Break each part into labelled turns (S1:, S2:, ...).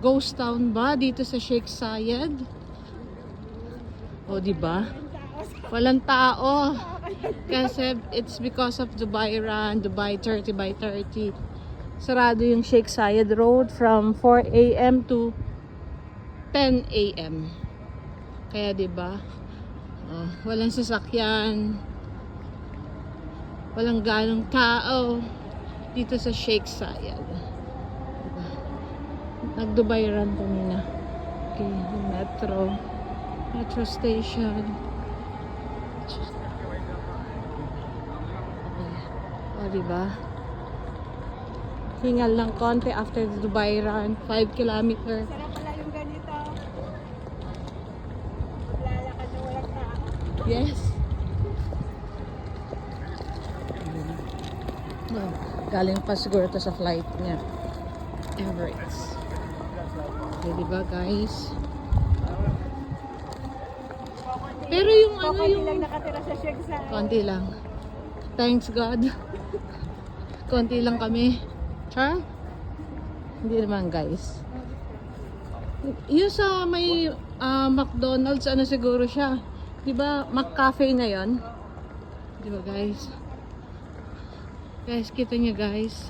S1: Ghost town ba dito sa Sheikh Zayed? O, diba? Walang tao. Kasi it's because of Dubai Run, Dubai 30 by 30. Sarado yung Sheikh Zayed Road from 4 a.m. to 10 a.m. Kaya diba? Oh, walang sasakyan. Walang ganong tao dito sa Sheikh Zayed. Diba? Nag-Dubai Run kanina. Okay, yung metro station. O, diba? Hingal lang konti after the Dubai Run. 5 kilometer.
S2: Sarap pala yung ganito. Lalakad na walang tao.
S1: Yes. Well, galing pa siguro to sa flight niya. Emirates. Okay, diba guys? Pero yung ano
S2: Konti
S1: yung...
S2: lang nakatira sa Sheikh Zayed.
S1: Konti lang. Thanks God. Konti lang kami. Char? Hindi naman guys. Yung sa may McDonald's, ano siguro siya. Diba McCafe na yun? Diba guys? Guys, kita niyo guys.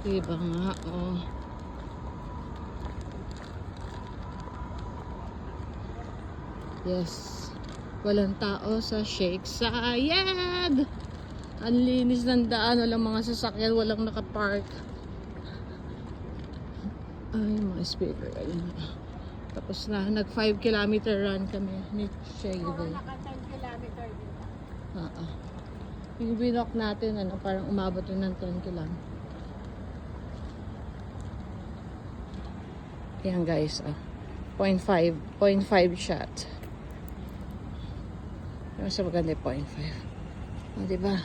S1: Diba nga, oh. Yes. Walang tao sa Sheikh Zayed. Ang linis ng daan. Walang mga sasakyan. Walang nakapark. Ay, mga speaker. Ayun. Tapos na. Nag 5 kilometer run kami ni Shayde.
S2: Naka 10 kilometer dito.
S1: Yung binok natin, ano, parang umabot rin ng 10 kilometer. Yan guys, 0.5 shot. Pero sa maganda 0.5. O, diba?